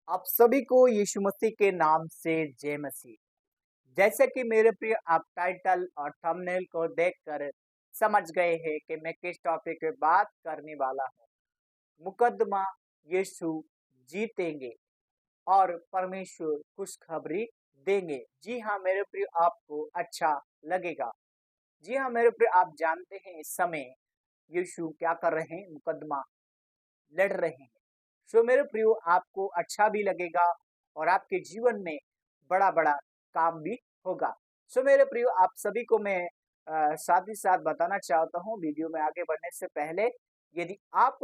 आप सभी को यीशु मसीह के नाम से जय मसीह। जैसे कि मेरे प्रिय आप टाइटल और थंबनेल को देखकर समझ गए हैं कि मैं किस टॉपिक पे बात करने वाला हूँ। मुकदमा यीशु जीतेंगे और परमेश्वर खुशखबरी देंगे। जी हाँ मेरे प्रिय, आपको अच्छा लगेगा। जी हाँ मेरे प्रिय, आप जानते हैं इस समय यीशु क्या कर रहे हैं, मुकदमा लड़ रहे हैं। सो मेरे प्रियो, आपको अच्छा भी लगेगा और आपके जीवन में बड़ा-बड़ा काम भी होगा। सो मेरे प्रियो, आप सभी को मैं साथ ही साथ बताना चाहता हूँ वीडियो में आगे बढ़ने से पहले, यदि आप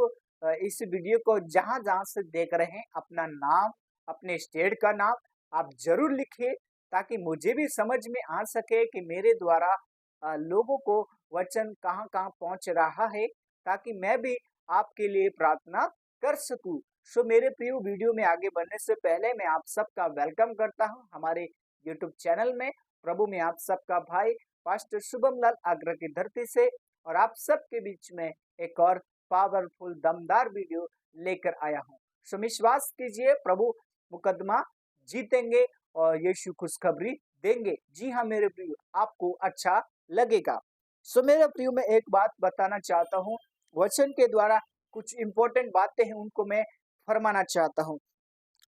इस वीडियो को जहाँ-जहाँ से देख रहे हैं, अपना नाम, अपने स्टेट का नाम आप ज़रूर लिखिए, ताकि मुझे भी समझ में आ सके कि मेरे द्वारा लोगों को वचन कहाँ-कहाँ पहुँच रहा है, ताकि मैं भी आपके लिए प्रार्थना कर सकूँ। सो मेरे प्रिय, वीडियो में आगे बढ़ने से पहले मैं आप सबका वेलकम करता हूँ हमारे यूट्यूब चैनल में। प्रभु में आप सबका भाई पास्टर शुभम लाल आगरा की धरती से, और आप सबके बीच में एक और पावरफुल दमदार वीडियो लेकर आया हूँ। सो विश्वास कीजिए, प्रभु मुकदमा जीतेंगे और यीशु खुशखबरी देंगे। जी हाँ मेरे प्रिय, आपको अच्छा लगेगा। सो मेरे प्रिय, मैं एक बात बताना चाहता हूँ, वचन के द्वारा कुछ इम्पोर्टेंट बातें हैं उनको मैं फरमाना चाहता हूँ।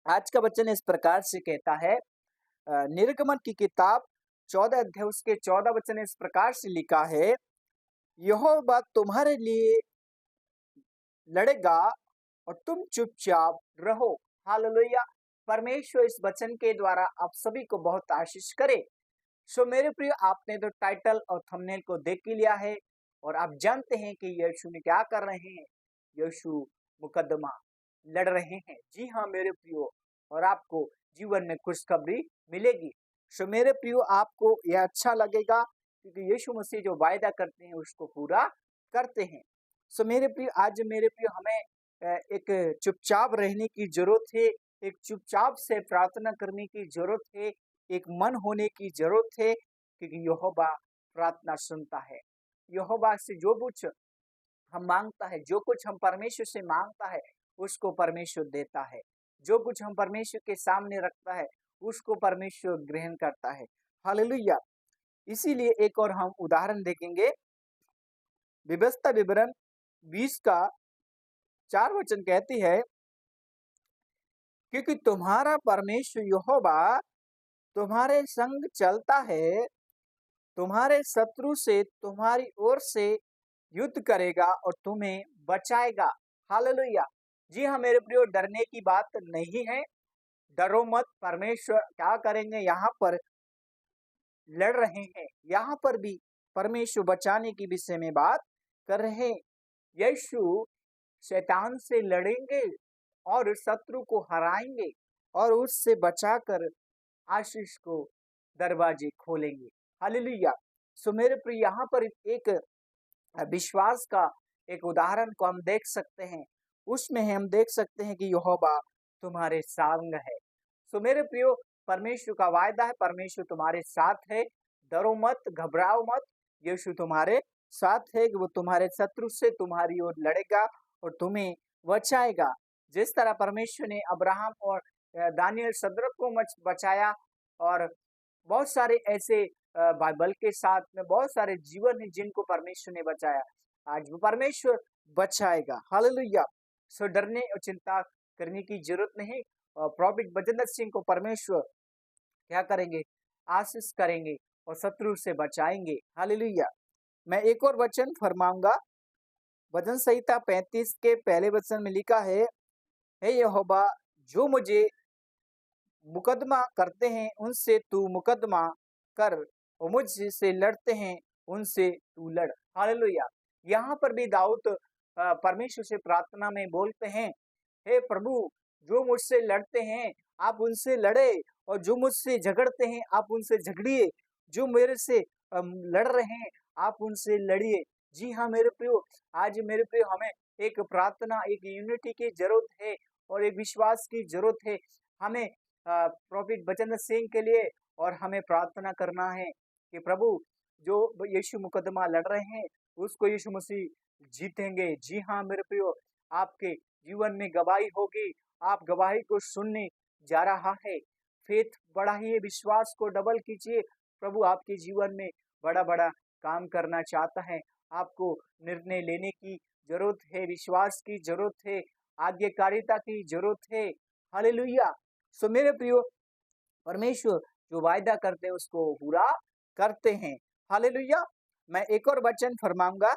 आज का वचन इस प्रकार से कहता है, निर्गमन की किताब 14 अध्याय उसके 14 वचन इस प्रकार से लिखा है, यहोवा तुम्हारे लिए लड़ेगा और तुम चुपचाप रहो। हालेलुया। परमेश्वर इस वचन के द्वारा आप सभी को बहुत आशीष करे। सो मेरे प्रिय, आपने तो टाइटल और थंबनेल को देख ही लिया है और आप जानते हैं कि यीशु ने क्या कर रहे हैं। यीशु मुकदमा लड़ रहे हैं। जी हाँ मेरे प्रियो, और आपको जीवन में खुशखबरी मिलेगी। सो मेरे प्रियो, आपको यह अच्छा लगेगा, क्योंकि यीशु मसीह जो वायदा करते हैं उसको पूरा करते हैं। सो मेरे प्रियो, आज मेरे प्रियो हमें एक चुपचाप रहने की जरूरत है, एक चुपचाप से प्रार्थना करने की जरूरत है, एक मन होने की जरूरत है, क्योंकि यहोवा प्रार्थना सुनता है। यहोवा से जो कुछ हम मांगता है, जो कुछ हम परमेश्वर से मांगता है, उसको परमेश्वर देता है। जो कुछ हम परमेश्वर के सामने रखता है, उसको परमेश्वर ग्रहण करता है। हालेलुया। इसीलिए एक और हम उदाहरण देखेंगे। व्यवस्था विवरण 20 का 4 वचन कहती है, क्योंकि तुम्हारा परमेश्वर यहोवा तुम्हारे संग चलता है, तुम्हारे शत्रु से तुम्हारी ओर से युद्ध करेगा और तुम्हें बचाएगा। हालेलुया। जी हाँ मेरे प्रियो, डरने की बात नहीं है। डरो मत, परमेश्वर क्या करेंगे, यहाँ पर लड़ रहे हैं। यहाँ पर भी परमेश्वर बचाने की विषय में बात कर रहे हैं। यीशु शैतान से लड़ेंगे और शत्रु को हराएंगे और उससे बचाकर आशीष को दरवाजे खोलेंगे। हालेलुया। सो मेरे प्रिय, यहाँ पर एक विश्वास का एक उदाहरण को हम देख सकते हैं। उसमें हम देख सकते हैं कि यहोवा तुम्हारे संग है। सो मेरे प्रियो, परमेश्वर का वायदा है, परमेश्वर तुम्हारे साथ है। डरो मत, घबराओ मत। यीशु तुम्हारे साथ है कि वो तुम्हारे शत्रु से तुम्हारी ओर लड़ेगा और तुम्हें बचाएगा। जिस तरह परमेश्वर ने अब्राहम और दानियल सद्रक को बचाया, और बहुत सारे ऐसे बाइबल के साथ में बहुत सारे जीवन है जिनको परमेश्वर ने बचाया। आज वो परमेश्वर बचाएगा। हालेलुया। सो डरने और चिंता करने की जरूरत नहीं। और प्रॉफिट बजेंद्र सिंह को परमेश्वर क्या करेंगे, आशीष करेंगे और शत्रु से बचाएंगे। हालेलुया। मैं एक और वचन फरमाऊंगा। भजन संहिता 35 के पहले वचन में लिखा है, हे यहोवा, जो मुझे मुकदमा करते हैं उनसे तू मुकदमा कर, और मुझसे लड़ते हैं उनसे तू लड़। हालेलुया। यहाँ पर भी दाऊद परमेश्वर से प्रार्थना में बोलते हैं, हे प्रभु, जो मुझसे लड़ते हैं आप उनसे लड़े, और जो मुझसे झगड़ते हैं आप उनसे झगड़िए। जो मेरे से लड़ रहे हैं आप उनसे लड़िए। जी हाँ मेरे प्रियो, आज मेरे प्रियो हमें एक प्रार्थना, एक यूनिटी की जरूरत है और एक विश्वास की जरूरत है। हमें प्रॉफिट बचन सिंह के लिए और हमें प्रार्थना करना है कि प्रभु, जो यीशु मुकदमा लड़ रहे हैं उसको यीशु मसीह जीतेंगे। जी हाँ मेरे प्रियो, आपके जीवन में गवाही होगी। आप गवाही को सुनने जा रहा है। फेथ बढ़ाइए, विश्वास को डबल कीजिए। प्रभु आपके जीवन में बड़ा-बड़ा काम करना चाहता है। आपको निर्णय लेने की ज़रूरत है, विश्वास की ज़रूरत है, आज्ञाकारिता की ज़रूरत है। हालेलुया! सो मेरे प्रियो, परमेश्वर जो वायदा करते हैं उसको पूरा करते हैं। हालेलुया! मैं एक और वचन फरमाऊँगा।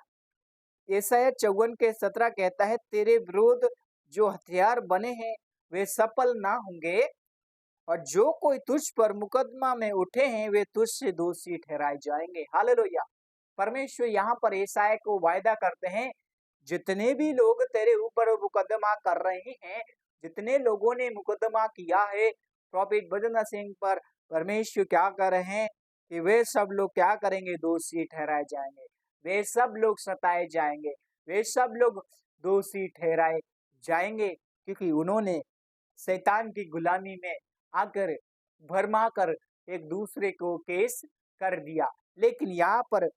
यशायाह 54 के 17 कहता है, तेरे विरुद्ध जो हथियार बने हैं वे सफल ना होंगे, और जो कोई तुझ पर मुकदमा में उठे हैं वे तुझसे दोषी ठहराए जाएंगे। हालेलुया! परमेश्वर यहाँ पर यशायाह को वायदा करते हैं, जितने भी लोग तेरे ऊपर मुकदमा कर रहे हैं, जितने लोगों ने मुकदमा किया है प्रॉफिट भजन सिंह पर, परमेश्वर क्या कर रहे हैं कि वे सब लोग क्या करेंगे, दोषी ठहराए जाएंगे। वे सब लोग सताए जाएंगे, वे सब लोग दोषी ठहराए जाएंगे, क्योंकि उन्होंने शैतान की गुलामी में आकर भरमा कर एक दूसरे को केस कर दिया। लेकिन यहाँ पर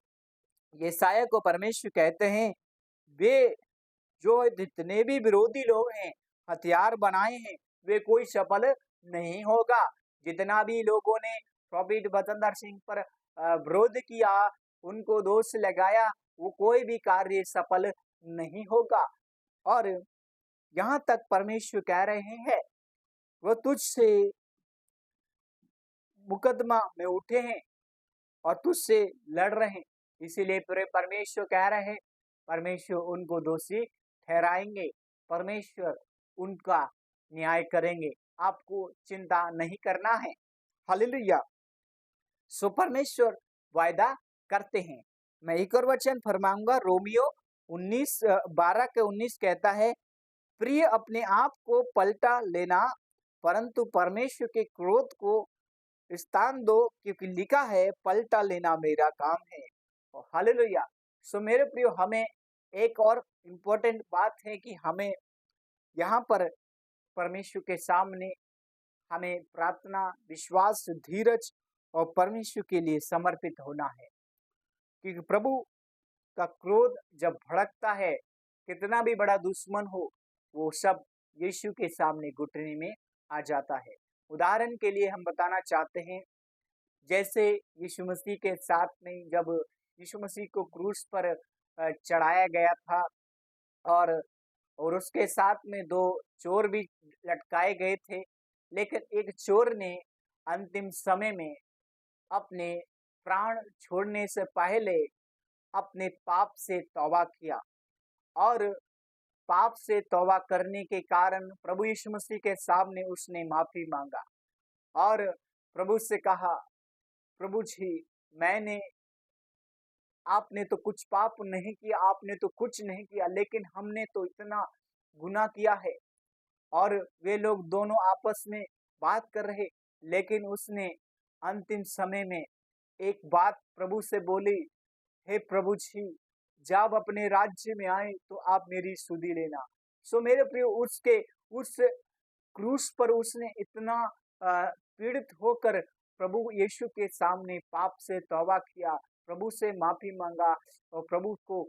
यशायाह को परमेश्वर कहते हैं, वे जो जितने भी विरोधी लोग हैं, हथियार बनाए हैं, वे कोई सफल नहीं होगा। जितना भी लोगों ने प्रॉफिट बचनदर सिंह पर विरोध किया, उनको दोष लगाया, वो कोई भी कार्य सफल नहीं होगा। और यहाँ तक परमेश्वर कह रहे हैं, वो तुझसे मुकदमा में उठे हैं और तुझसे लड़ रहे हैं। इसीलिए पूरे परमेश्वर कह रहे हैं, परमेश्वर उनको दोषी ठहराएंगे, परमेश्वर उनका न्याय करेंगे। आपको चिंता नहीं करना है। हालेलुया! सो परमेश्वर वायदा करते हैं। मैं एक और वचन फरमाऊंगा, रोमियो 12 के 19 कहता है, प्रिय अपने आप को पलटा लेना, परंतु परमेश्वर के क्रोध को स्थान दो, क्योंकि लिखा है, पलटा लेना मेरा काम है। हालेलुया! सो मेरे प्रियो, हमें एक और इम्पोर्टेंट बात है कि हमें यहाँ पर परमेश्वर के सामने हमें प्रार्थना, विश्वास, धीरज और परमेश्वर के लिए समर्पित होना है। क्योंकि प्रभु का क्रोध जब भड़कता है, कितना भी बड़ा दुश्मन हो, वो सब यीशु के सामने घुटने में आ जाता है। उदाहरण के लिए हम बताना चाहते हैं, जैसे यीशु मसीह के साथ में जब यीशु मसीह को क्रूस पर चढ़ाया गया था, और उसके साथ में 2 चोर भी लटकाए गए थे, लेकिन एक चोर ने अंतिम समय में अपने प्राण छोड़ने से पहले अपने पाप से तौबा किया, और पाप से तौबा करने के कारण प्रभु यीशु मसीह के सामने उसने माफी मांगा और प्रभु से कहा, प्रभु जी, मैंने आपने तो कुछ पाप नहीं किया, आपने तो कुछ नहीं किया, लेकिन हमने तो इतना गुनाह किया है। और वे लोग दोनों आपस में बात कर रहे, लेकिन उसने अंतिम समय में एक बात प्रभु से बोली, हे प्रभु जी, जब अपने राज्य में आए तो आप मेरी सुधि लेना। सो मेरे प्रियो, उस क्रूस पर उसने इतना पीड़ित होकर प्रभु यीशु के सामने पाप से तौबा किया, प्रभु से माफी मांगा और प्रभु को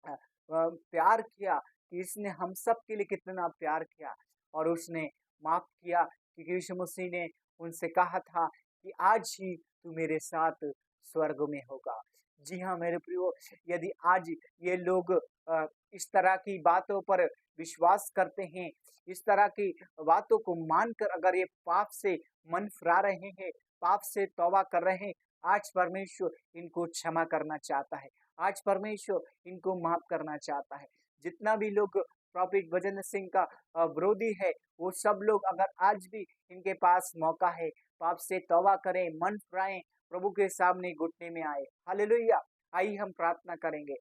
प्यार किया कि इसने हम सब के लिए कितना प्यार किया, और उसने माफ किया, क्योंकि यीशु मसीह ने उनसे कहा था कि आज ही तू मेरे साथ स्वर्ग में होगा। जी हाँ मेरे प्रियो, यदि आज ये लोग इस तरह की बातों पर विश्वास करते हैं, इस तरह की बातों को मानकर अगर ये पाप से मन फिरा रहे हैं, पाप से तौबा कर रहे हैं, आज परमेश्वर इनको क्षमा करना चाहता है, आज परमेश्वर इनको माफ करना चाहता है। जितना भी लोग प्रॉफिट भजन सिंह का विरोधी है, वो सब लोग अगर आज भी इनके पास मौका है, पाप से तौबा करें, मन फिराएं, प्रभु के सामने घुटने में आए। हालेलुया! आइए हम प्रार्थना करेंगे।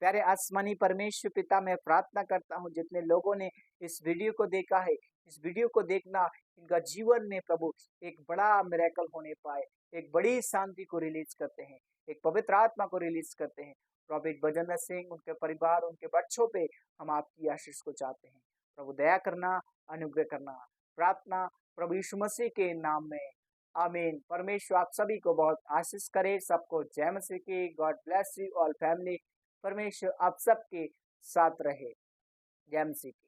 प्यारे आसमानी परमेश्वर पिता, मैं प्रार्थना करता हूँ, जितने लोगों ने इस वीडियो को देखा है, इस वीडियो को देखना इनका जीवन में प्रभु एक बड़ा मिरेकल होने पाए, एक बड़ी शांति को रिलीज करते हैं, एक पवित्र आत्मा को रिलीज करते हैं। प्रॉफिट भजन सिंह, उनके परिवार, उनके बच्चों पे हम आपकी आशीष को चाहते हैं। प्रभु दया करना, अनुग्रह करना, प्रार्थना प्रभु यीशु मसीह के नाम में, आमीन। परमेश्वर आप सभी को बहुत आशीष करे। सबको जय मसीह की। God bless you all family. परमेश्वर आप सबके साथ रहे। जय मसीह की।